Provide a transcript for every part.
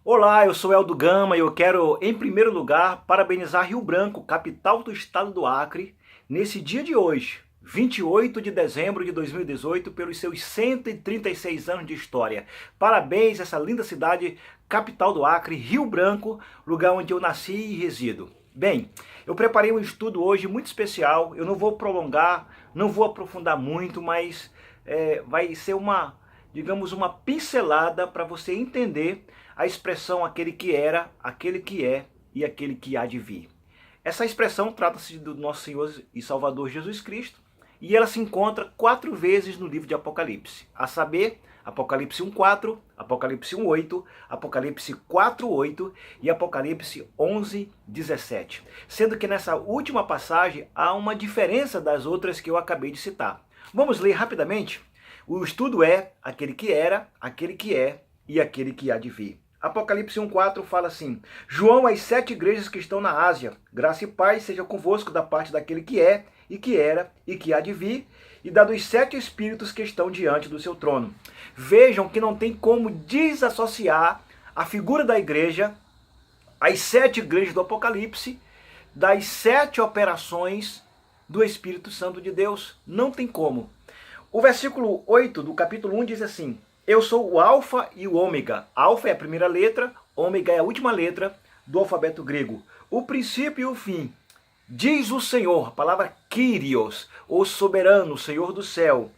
Olá, eu sou Eldo Gama e eu quero, em primeiro lugar, parabenizar Rio Branco, capital do estado do Acre, nesse dia de hoje, 28 de dezembro de 2018, pelos seus 136 anos de história. Parabéns a essa linda cidade, capital do Acre, Rio Branco, lugar onde eu nasci e resido. Bem, eu preparei um estudo hoje muito especial, eu não vou prolongar, não vou aprofundar muito, mas vai ser digamos, uma pincelada para você entender a expressão aquele que era, aquele que é e aquele que há de vir. Essa expressão trata-se do nosso Senhor e Salvador Jesus Cristo e ela se encontra 4 vezes no livro de Apocalipse, a saber, Apocalipse 1:4, Apocalipse 1:8, Apocalipse 4:8 e Apocalipse 11:17. Sendo que nessa última passagem há uma diferença das outras que eu acabei de citar. Vamos ler rapidamente? O estudo é aquele que era, aquele que é e aquele que há de vir. Apocalipse 1:4 fala assim: João às 7 igrejas que estão na Ásia, graça e paz seja convosco da parte daquele que é, e que era, e que há de vir, e da dos 7 espíritos que estão diante do seu trono. Vejam que não tem como desassociar a figura da igreja, as 7 igrejas do Apocalipse, das 7 operações do Espírito Santo de Deus. Não tem como. O versículo 8 do capítulo 1 diz assim: Eu sou o alfa e o ômega. Alfa é a primeira letra, ômega é a última letra do alfabeto grego. O princípio e o fim. Diz o Senhor, a palavra Kyrios, o soberano, o Senhor do céu,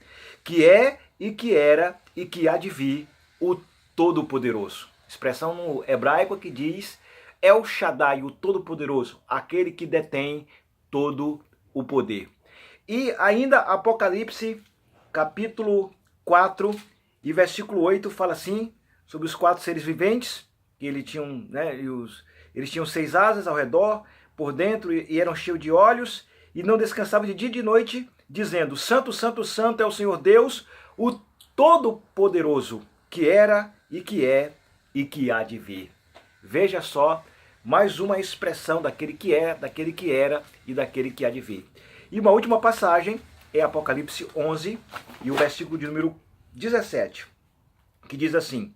que é e que era e que há de vir, o Todo-Poderoso. Expressão no hebraico que diz El Shaddai, o Todo-Poderoso, aquele que detém todo o poder. E ainda Apocalipse capítulo 4 e versículo 8 fala assim, sobre os 4 seres viventes, que eles tinham 6 asas ao redor, por dentro, e eram cheios de olhos, e não descansavam de dia e de noite, dizendo: Santo, Santo, Santo é o Senhor Deus, o Todo-Poderoso, que era e que é e que há de vir. Veja só, mais uma expressão daquele que é, daquele que era e daquele que há de vir. E uma última passagem é Apocalipse 11 e o versículo de número 17, que diz assim,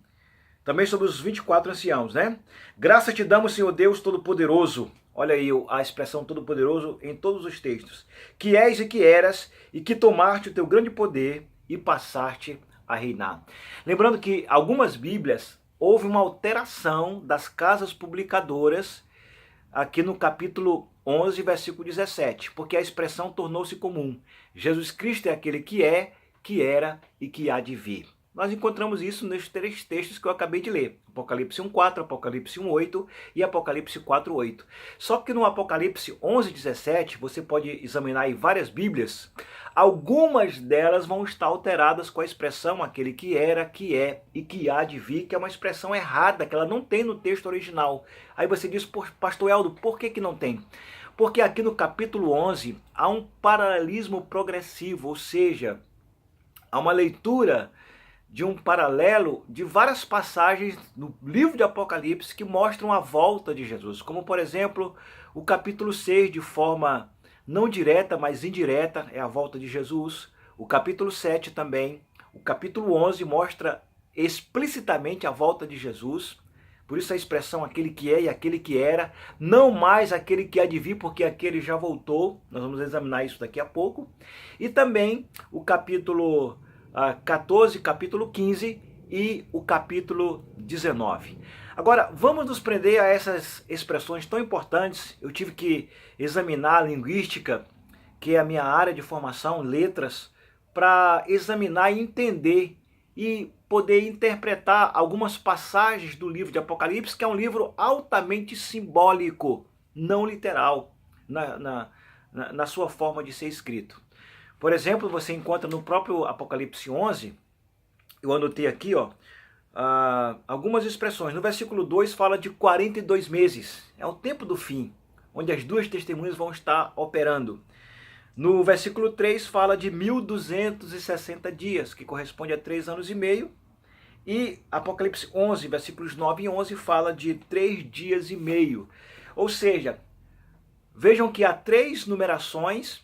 também sobre os 24 anciãos, né? Graça te damos, Senhor Deus Todo-Poderoso. Olha aí a expressão Todo-Poderoso em todos os textos. Que és e que eras, e que tomaste o teu grande poder e passaste a reinar. Lembrando que algumas Bíblias houve uma alteração das casas publicadoras aqui no capítulo 11, versículo 17, porque a expressão tornou-se comum. Jesus Cristo é aquele que é, que era e que há de vir. Nós encontramos isso nesses 3 textos que eu acabei de ler. Apocalipse 1:4, Apocalipse 1:8 e Apocalipse 4:8. Só que no Apocalipse 11:17, você pode examinar aí várias Bíblias, algumas delas vão estar alteradas com a expressão aquele que era, que é e que há de vir, que é uma expressão errada, que ela não tem no texto original. Aí você diz, pastor Eldo, por que não tem? Porque aqui no capítulo 11 há um paralelismo progressivo, ou seja, há uma leitura de um paralelo de várias passagens no livro de Apocalipse que mostram a volta de Jesus, como por exemplo o capítulo 6, de forma não direta, mas indireta, é a volta de Jesus. O capítulo 7 também. O capítulo 11 mostra explicitamente a volta de Jesus. Por isso a expressão aquele que é e aquele que era, não mais aquele que há de vir, porque aquele já voltou. Nós vamos examinar isso daqui a pouco. E também o capítulo 14, capítulo 15 e o capítulo 19. Agora, vamos nos prender a essas expressões tão importantes. Eu tive que examinar a linguística, que é a minha área de formação, letras, para examinar e entender e poder interpretar algumas passagens do livro de Apocalipse, que é um livro altamente simbólico, não literal, na sua forma de ser escrito. Por exemplo, você encontra no próprio Apocalipse 11, eu anotei aqui, algumas expressões. No versículo 2 fala de 42 meses, é o tempo do fim, onde as 2 testemunhas vão estar operando. No versículo 3 fala de 1260 dias, que corresponde a 3 anos e meio. E Apocalipse 11, versículos 9 e 11 fala de 3 dias e meio. Ou seja, vejam que há 3 numerações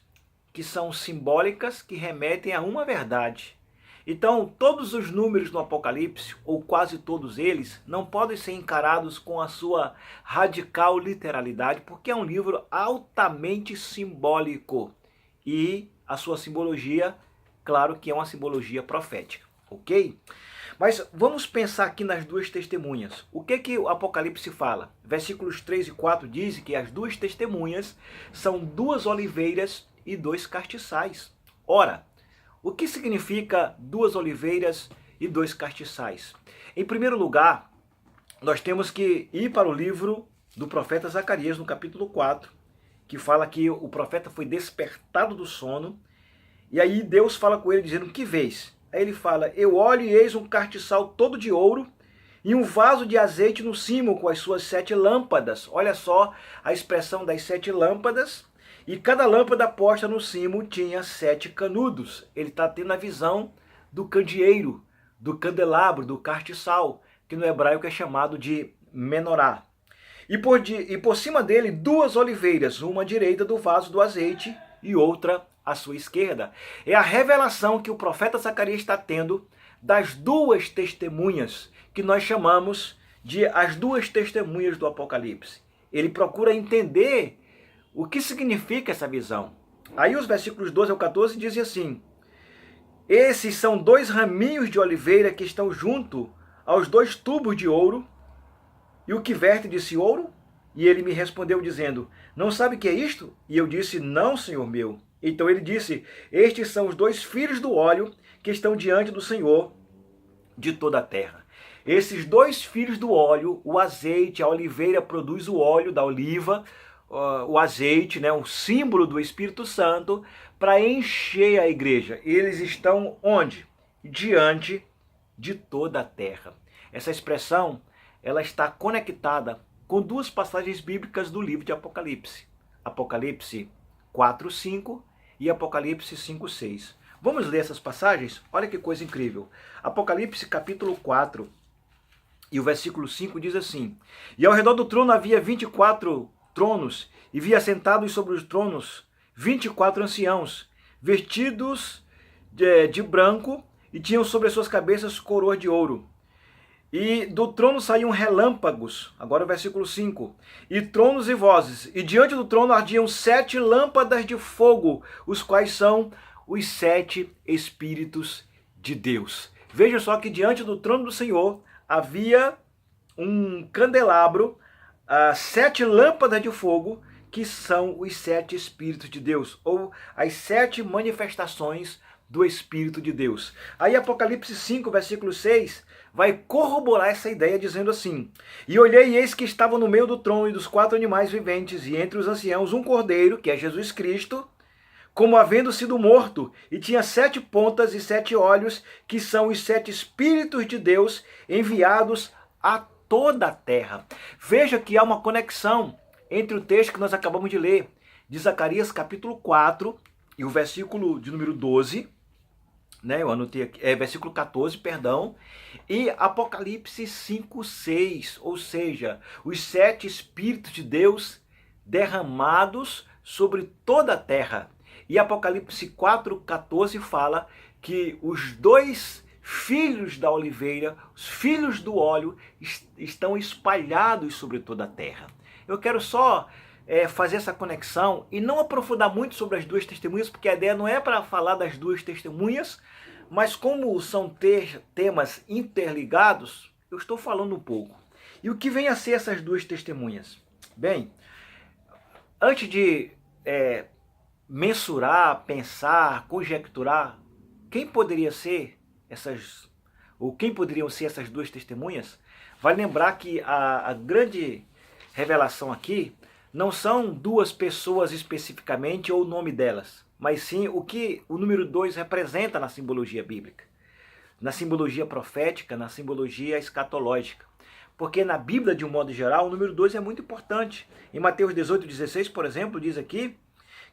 que são simbólicas, que remetem a uma verdade. Então, todos os números do Apocalipse, ou quase todos eles, não podem ser encarados com a sua radical literalidade, porque é um livro altamente simbólico. E a sua simbologia, claro que é uma simbologia profética, ok? Mas vamos pensar aqui nas duas testemunhas. O que o Apocalipse fala? Versículos 3 e 4 dizem que as duas testemunhas são duas oliveiras e dois castiçais. Ora, o que significa duas oliveiras e dois castiçais? Em primeiro lugar, nós temos que ir para o livro do profeta Zacarias, no capítulo 4, que fala que o profeta foi despertado do sono, e aí Deus fala com ele dizendo, que vês? Aí ele fala, eu olho e eis um castiçal todo de ouro, e um vaso de azeite no cimo com as suas 7 lâmpadas. Olha só a expressão das 7 lâmpadas. E cada lâmpada posta no cimo tinha 7 canudos. Ele está tendo a visão do candeeiro, do candelabro, do castiçal, que no hebraico é chamado de menorá. E por cima dele 2 oliveiras, uma à direita do vaso do azeite e outra à sua esquerda. É a revelação que o profeta Zacarias está tendo das duas testemunhas, que nós chamamos de as duas testemunhas do Apocalipse. Ele procura entender o que significa essa visão. Aí os versículos 12 ao 14 dizem assim, esses são 2 raminhos de oliveira que estão junto aos 2 tubos de ouro, e o que verte desse ouro? E ele me respondeu dizendo, não sabe o que é isto? E eu disse, não, Senhor meu. Então ele disse, estes são os 2 filhos do óleo que estão diante do Senhor de toda a terra. Esses 2 filhos do óleo, o azeite, a oliveira produz o óleo da oliva, o azeite, né, um símbolo do Espírito Santo, para encher a igreja. Eles estão onde? Diante de toda a terra. Essa expressão, ela está conectada com 2 passagens bíblicas do livro de Apocalipse. Apocalipse 4:5 e Apocalipse 5:6. Vamos ler essas passagens? Olha que coisa incrível. Apocalipse capítulo 4 e o versículo 5 diz assim, e ao redor do trono havia 24 tronos, e via sentados sobre os tronos 24 anciãos, vestidos de branco, e tinham sobre as suas cabeças coroas de ouro. E do trono saíam relâmpagos, agora o versículo 5, e tronos e vozes, e diante do trono ardiam 7 lâmpadas de fogo, os quais são os 7 Espíritos de Deus. Veja só que diante do trono do Senhor havia um candelabro, 7 lâmpadas de fogo, que são os 7 Espíritos de Deus, ou as 7 manifestações do Espírito de Deus. Aí Apocalipse 5, versículo 6, vai corroborar essa ideia dizendo assim, e olhei e eis que estava no meio do trono e dos 4 animais viventes, e entre os anciãos um cordeiro, que é Jesus Cristo, como havendo sido morto, e tinha 7 pontas e 7 olhos, que são os 7 Espíritos de Deus enviados a toda a terra. Veja que há uma conexão entre o texto que nós acabamos de ler, de Zacarias capítulo 4, e o versículo de número 12, né, eu anotei aqui, versículo 14, perdão, e Apocalipse 5:6, ou seja, os 7 Espíritos de Deus derramados sobre toda a terra. E Apocalipse 4:14 fala que os 2 filhos da oliveira, os filhos do óleo, estão espalhados sobre toda a terra. Eu quero só fazer essa conexão e não aprofundar muito sobre as 2 testemunhas, porque a ideia não é para falar das 2 testemunhas, mas como são temas interligados, eu estou falando um pouco. E o que vem a ser essas 2 testemunhas? Bem, antes de mensurar, pensar, conjecturar, quem poderiam ser essas 2 testemunhas, vai lembrar que a grande revelação aqui não são 2 pessoas especificamente ou o nome delas, mas sim o que o número 2 representa na simbologia bíblica, na simbologia profética, na simbologia escatológica. Porque na Bíblia, de um modo geral, o número 2 é muito importante. Em Mateus 18:16, por exemplo, diz aqui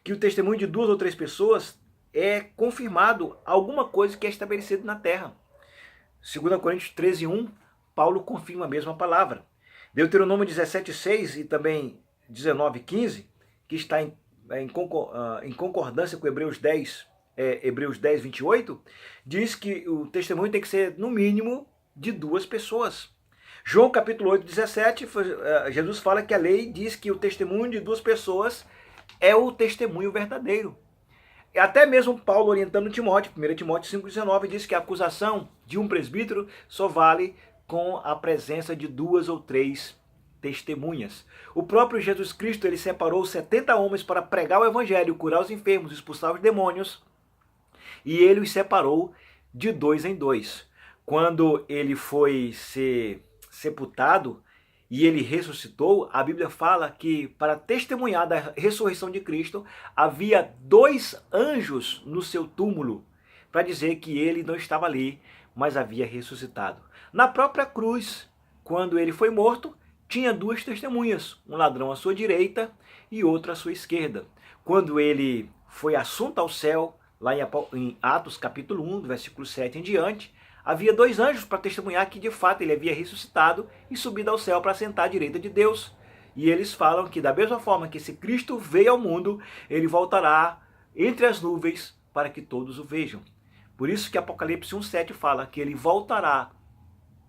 que o testemunho de 2 ou 3 pessoas é confirmado alguma coisa que é estabelecida na terra. 2 Coríntios 13:1, Paulo confirma a mesma palavra. Deuteronômio 17:6 e também 19:15, que está em concordância com Hebreus 10, Hebreus 10, 28, diz que o testemunho tem que ser no mínimo de 2 pessoas. João capítulo 8, 17, Jesus fala que a lei diz que o testemunho de 2 pessoas é o testemunho verdadeiro. Até mesmo Paulo orientando Timóteo, 1 Timóteo 5,19, diz que a acusação de um presbítero só vale com a presença de 2 ou 3 testemunhas. O próprio Jesus Cristo, ele separou 70 homens para pregar o evangelho, curar os enfermos, expulsar os demônios, e ele os separou de 2 em 2. Quando ele foi ser sepultado e ele ressuscitou, a Bíblia fala que para testemunhar da ressurreição de Cristo, havia 2 anjos no seu túmulo, para dizer que ele não estava ali, mas havia ressuscitado. Na própria cruz, quando ele foi morto, tinha 2 testemunhas, um ladrão à sua direita e outro à sua esquerda. Quando ele foi assunto ao céu, lá em Atos capítulo 1, versículo 7 em diante, havia 2 anjos para testemunhar que de fato ele havia ressuscitado e subido ao céu para sentar à direita de Deus. E eles falam que da mesma forma que esse Cristo veio ao mundo, ele voltará entre as nuvens para que todos o vejam. Por isso que Apocalipse 1,7 fala que ele voltará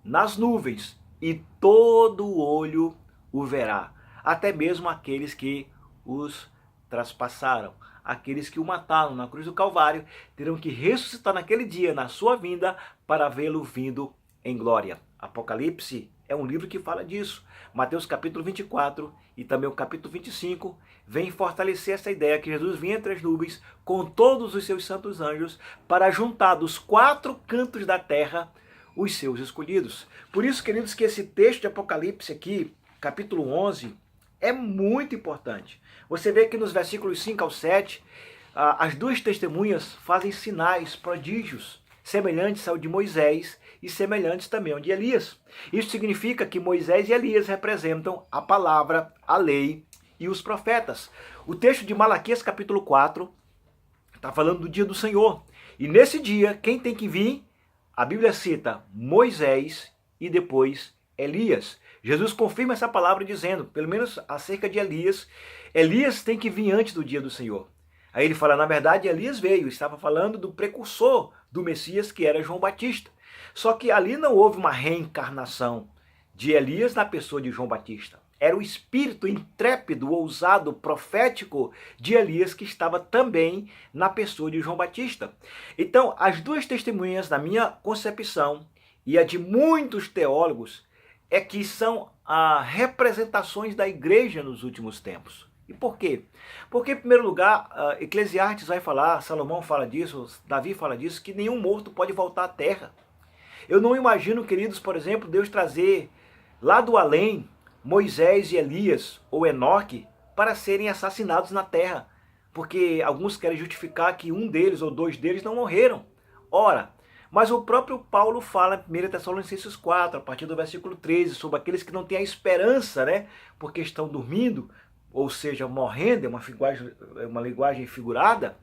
nas nuvens e todo olho o verá, até mesmo aqueles que os traspassaram. Aqueles que o mataram na cruz do Calvário terão que ressuscitar naquele dia, na sua vinda, para vê-lo vindo em glória. Apocalipse é um livro que fala disso. Mateus capítulo 24 e também o capítulo 25 vem fortalecer essa ideia que Jesus vinha entre as nuvens com todos os seus santos anjos para juntar dos 4 cantos da terra os seus escolhidos. Por isso, queridos, que esse texto de Apocalipse aqui, capítulo 11, é muito importante. Você vê que nos versículos 5 ao 7, as 2 testemunhas fazem sinais, prodígios, semelhantes ao de Moisés e semelhantes também ao de Elias. Isso significa que Moisés e Elias representam a palavra, a lei e os profetas. O texto de Malaquias capítulo 4 está falando do dia do Senhor. E nesse dia, quem tem que vir? A Bíblia cita Moisés e depois Elias. Jesus confirma essa palavra dizendo, pelo menos acerca de Elias, Elias tem que vir antes do dia do Senhor. Aí ele fala, na verdade, Elias veio, estava falando do precursor do Messias, que era João Batista. Só que ali não houve uma reencarnação de Elias na pessoa de João Batista. Era o espírito intrépido, ousado, profético de Elias que estava também na pessoa de João Batista. Então, as 2 testemunhas, na minha concepção, e a de muitos teólogos, é que são representações da igreja nos últimos tempos. E por quê? Porque, em primeiro lugar, Eclesiastes vai falar, Salomão fala disso, Davi fala disso, que nenhum morto pode voltar à terra. Eu não imagino, queridos, por exemplo, Deus trazer lá do além Moisés e Elias, ou Enoque, para serem assassinados na terra. Porque alguns querem justificar que um deles ou 2 deles não morreram. Ora, mas o próprio Paulo fala em 1 Tessalonicenses 4, a partir do versículo 13, sobre aqueles que não têm a esperança, né? Porque estão dormindo, ou seja, morrendo, é uma linguagem figurada,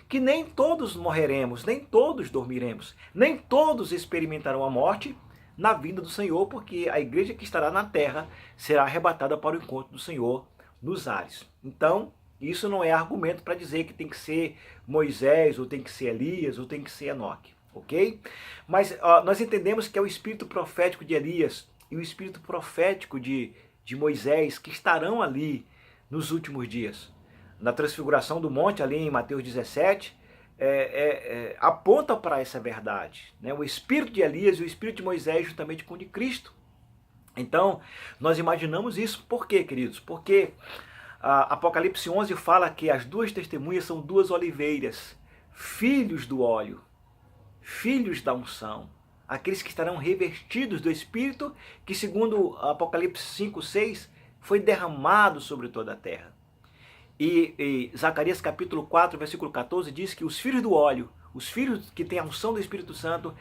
que nem todos morreremos, nem todos dormiremos, nem todos experimentarão a morte na vinda do Senhor, porque a igreja que estará na terra será arrebatada para o encontro do Senhor nos ares. Então, isso não é argumento para dizer que tem que ser Moisés, ou tem que ser Elias, ou tem que ser Enoque, ok? Mas nós entendemos que é o espírito profético de Elias e o espírito profético de Moisés que estarão ali nos últimos dias. Na transfiguração do monte, ali em Mateus 17, aponta para essa verdade, né? O espírito de Elias e o espírito de Moisés juntamente com o de Cristo. Então, nós imaginamos isso. Por quê, queridos? Porque Apocalipse 11 fala que as 2 testemunhas são 2 oliveiras, filhos do óleo, filhos da unção, aqueles que estarão revestidos do Espírito, que segundo Apocalipse 5, 6, foi derramado sobre toda a terra. E Zacarias capítulo 4, versículo 14, diz que os filhos do óleo, os filhos que têm a unção do Espírito Santo,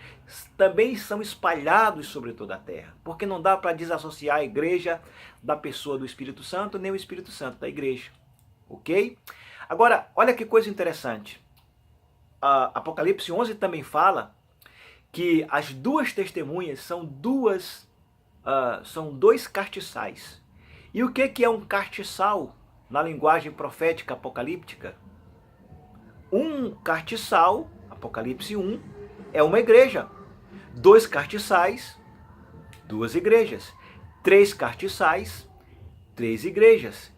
também são espalhados sobre toda a terra. Porque não dá para desassociar a igreja da pessoa do Espírito Santo, nem o Espírito Santo da igreja. Ok? Agora, olha que coisa interessante. Apocalipse 11 também fala que as 2 testemunhas são 2 castiçais. E o que é um castiçal na linguagem profética apocalíptica? Um castiçal, Apocalipse 1, é uma igreja. 2 castiçais, 2 igrejas. 3 castiçais, 3 igrejas.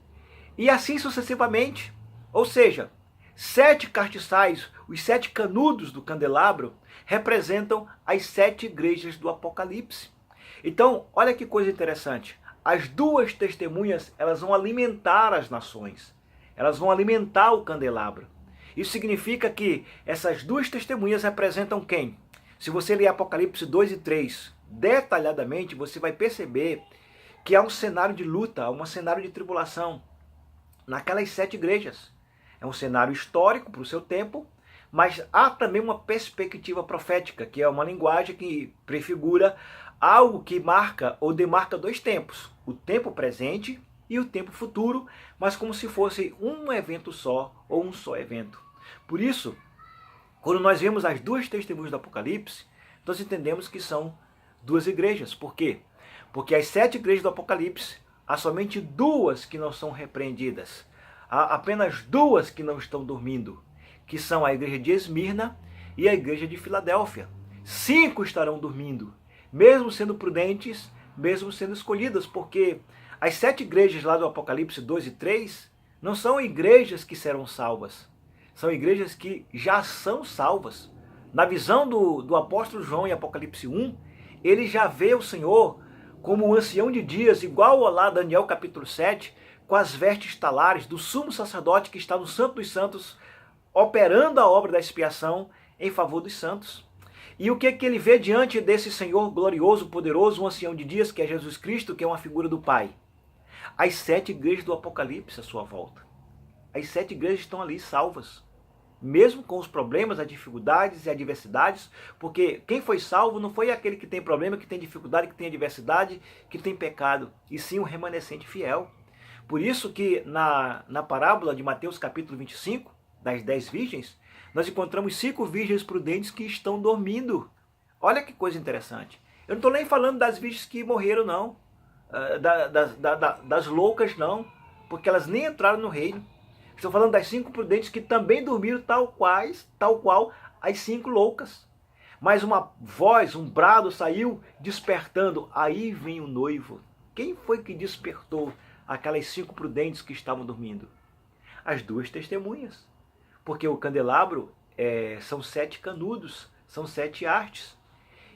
E assim sucessivamente. Ou seja, 7 castiçais, os 7 canudos do candelabro, representam as 7 igrejas do Apocalipse. Então, olha que coisa interessante. As 2 testemunhas, elas vão alimentar as nações. Elas vão alimentar o candelabro. Isso significa que essas 2 testemunhas representam quem? Se você ler Apocalipse 2 e 3 detalhadamente, você vai perceber que há um cenário de luta, um cenário de tribulação naquelas 7 igrejas. É um cenário histórico para o seu tempo, mas há também uma perspectiva profética, que é uma linguagem que prefigura algo que marca ou demarca 2 tempos. O tempo presente e o tempo futuro, mas como se fosse um evento só ou um só evento. Por isso, quando nós vemos as 2 testemunhas do Apocalipse, nós entendemos que são 2 igrejas. Por quê? Porque as 7 igrejas do Apocalipse, há somente 2 que não são repreendidas. Há apenas 2 que não estão dormindo, que são a igreja de Esmirna e a igreja de Filadélfia. 5 estarão dormindo, mesmo sendo prudentes, mesmo sendo escolhidas, porque as 7 igrejas lá do Apocalipse 2 e 3 não são igrejas que serão salvas. São igrejas que já são salvas. Na visão do apóstolo João em Apocalipse 1, ele já vê o Senhor como um ancião de dias, igual a lá Daniel capítulo 7, com as vestes talares do sumo sacerdote que está no Santo dos Santos, operando a obra da expiação em favor dos santos. E o que ele vê diante desse Senhor glorioso, poderoso, um ancião de dias, que é Jesus Cristo, que é uma figura do Pai? As 7 igrejas do Apocalipse à sua volta. As 7 igrejas estão ali salvas, mesmo com os problemas, as dificuldades e adversidades, porque quem foi salvo não foi aquele que tem problema, que tem dificuldade, que tem adversidade, que tem pecado, e sim o remanescente fiel. Por isso que na parábola de Mateus capítulo 25, das 10 virgens, nós encontramos 5 virgens prudentes que estão dormindo. Olha que coisa interessante. Eu não estou nem falando das virgens que morreram, não. Das loucas, não. Porque elas nem entraram no reino. Estou falando das 5 prudentes que também dormiram tal qual as 5 loucas. Mas uma voz, um brado saiu despertando. Aí vem o noivo. Quem foi que despertou aquelas 5 prudentes que estavam dormindo? As 2 testemunhas. Porque o candelabro são 7 canudos, são 7 hastes.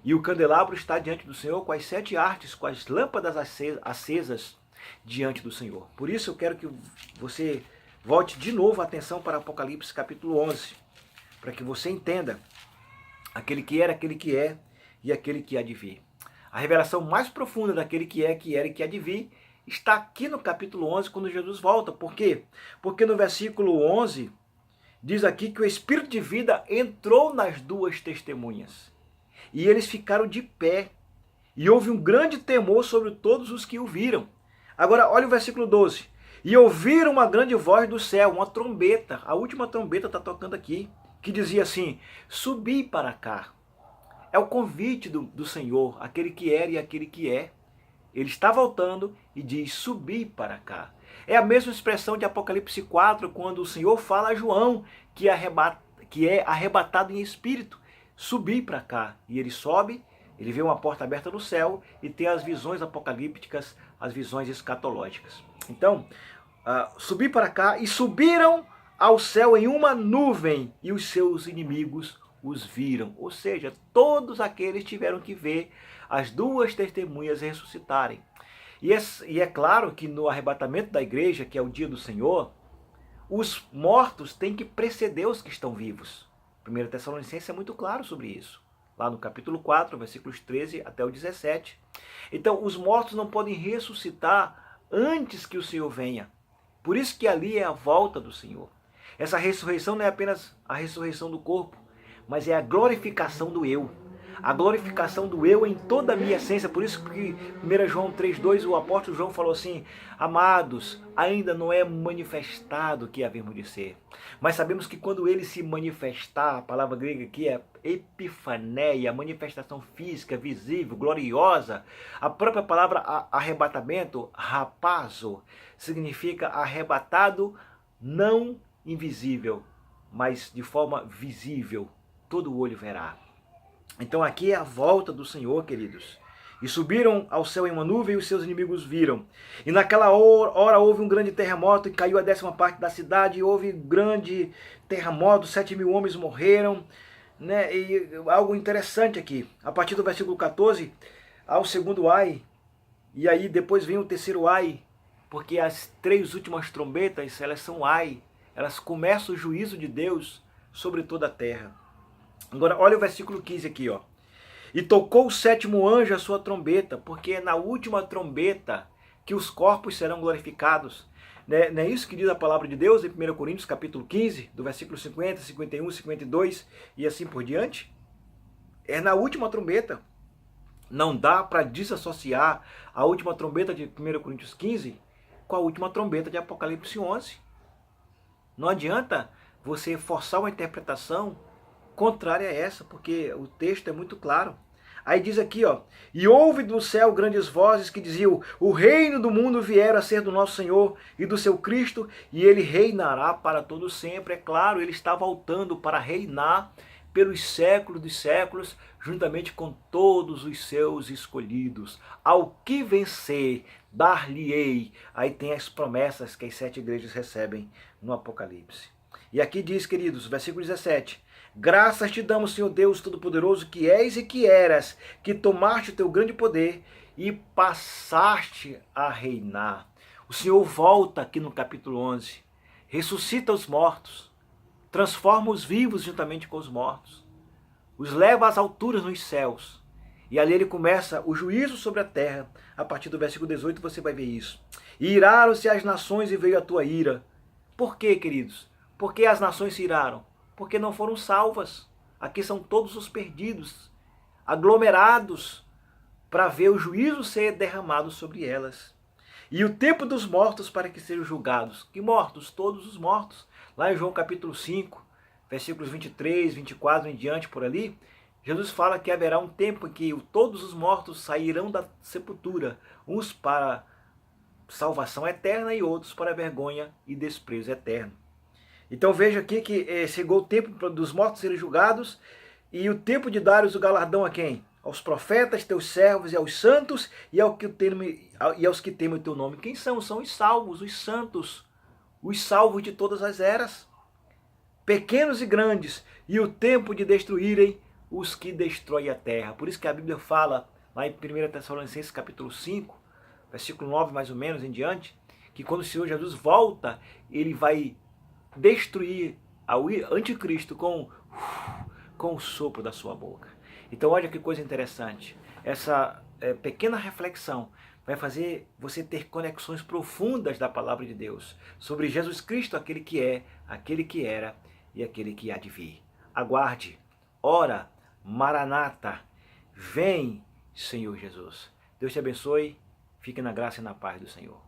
E o candelabro está diante do Senhor com as 7 hastes, com as lâmpadas acesas diante do Senhor. Por isso eu quero que você volte de novo a atenção para Apocalipse capítulo 11, para que você entenda aquele que era, aquele que é e aquele que há de vir. A revelação mais profunda daquele que é, que era e que há de vir está aqui no capítulo 11, quando Jesus volta. Por quê? Porque no versículo 11 diz aqui que o Espírito de vida entrou nas 2 testemunhas. E eles ficaram de pé. E houve um grande temor sobre todos os que o viram. Agora, olha o versículo 12. E ouviram uma grande voz do céu, uma trombeta. A última trombeta está tocando aqui. Que dizia assim: subi para cá. É o convite do Senhor, aquele que era e aquele que é. Ele está voltando e diz: subi para cá. É a mesma expressão de Apocalipse 4, quando o Senhor fala a João, que é arrebatado em espírito. Subi para cá. E ele sobe, ele vê uma porta aberta no céu e tem as visões apocalípticas, as visões escatológicas. Então, subi para cá e subiram ao céu em uma nuvem e os seus inimigos os viram. Ou seja, todos aqueles tiveram que ver as 2 testemunhas ressuscitarem. E é claro que no arrebatamento da igreja, que é o dia do Senhor, os mortos têm que preceder os que estão vivos. 1 Tessalonicenses é muito claro sobre isso. Lá no capítulo 4, versículos 13 até o 17. Então, os mortos não podem ressuscitar antes que o Senhor venha. Por isso que ali é a volta do Senhor. Essa ressurreição não é apenas a ressurreição do corpo, mas é a glorificação do eu. A glorificação do eu em toda a minha essência. Por isso que 1 João 3,2, o apóstolo João falou assim: amados, ainda não é manifestado o que havemos de ser. Mas sabemos que quando ele se manifestar, a palavra grega aqui é epifaneia, manifestação física, visível, gloriosa. A própria palavra arrebatamento, rapazo, significa arrebatado, não invisível, mas de forma visível, todo o olho verá. Então aqui é a volta do Senhor, queridos. E subiram ao céu em uma nuvem e os seus inimigos viram. E naquela hora houve um grande terremoto e caiu a 10ª parte da cidade. E houve grande terremoto, 7.000 homens morreram. Né? E algo interessante aqui, a partir do versículo 14, ao segundo ai, e aí depois vem o terceiro ai, porque as 3 últimas trombetas, elas são ai, elas começam o juízo de Deus sobre toda a terra. Agora olha o versículo 15 aqui, ó. E tocou o 7º anjo a sua trombeta, porque é na última trombeta que os corpos serão glorificados. Não é isso que diz a palavra de Deus em 1 Coríntios capítulo 15, do versículo 50, 51, 52 e assim por diante? É na última trombeta. Não dá para desassociar a última trombeta de 1 Coríntios 15 com a última trombeta de Apocalipse 11. Não adianta você forçar uma interpretação contrária a essa, porque o texto é muito claro. Aí diz aqui, ó, e houve do céu grandes vozes que diziam, o reino do mundo viera a ser do nosso Senhor e do seu Cristo, e ele reinará para todo sempre. É claro, ele está voltando para reinar pelos séculos dos séculos, juntamente com todos os seus escolhidos. Ao que vencer, dar-lhe-ei. Aí tem as promessas que as 7 igrejas recebem no Apocalipse. E aqui diz, queridos, versículo 17, graças te damos, Senhor Deus Todo-Poderoso, que és e que eras, que tomaste o teu grande poder e passaste a reinar. O Senhor volta aqui no capítulo 11, ressuscita os mortos, transforma os vivos juntamente com os mortos, os leva às alturas nos céus, e ali ele começa o juízo sobre a terra. A partir do versículo 18 você vai ver isso. E iraram-se as nações e veio a tua ira. Por quê, queridos? Por que as nações se iraram? Porque não foram salvas. Aqui são todos os perdidos, aglomerados para ver o juízo ser derramado sobre elas. E o tempo dos mortos para que sejam julgados. Que mortos? Todos os mortos. Lá em João capítulo 5, versículos 23, 24 em diante por ali, Jesus fala que haverá um tempo em que todos os mortos sairão da sepultura, uns para salvação eterna e outros para vergonha e desprezo eterno. Então veja aqui que chegou o tempo dos mortos serem julgados e o tempo de dar-os o galardão a quem? Aos profetas, teus servos e aos santos e aos que temem o teu nome. Quem são? São os salvos, os santos, os salvos de todas as eras, pequenos e grandes, e o tempo de destruírem os que destroem a terra. Por isso que a Bíblia fala, lá em 1 Tessalonicenses capítulo 5, versículo 9 mais ou menos em diante, que quando o Senhor Jesus volta, ele vai destruir ao anticristo com o sopro da sua boca. Então olha que coisa interessante, essa pequena reflexão vai fazer você ter conexões profundas da palavra de Deus sobre Jesus Cristo, aquele que é, aquele que era e aquele que há de vir. Aguarde, ora, Maranata, vem Senhor Jesus. Deus te abençoe, fique na graça e na paz do Senhor.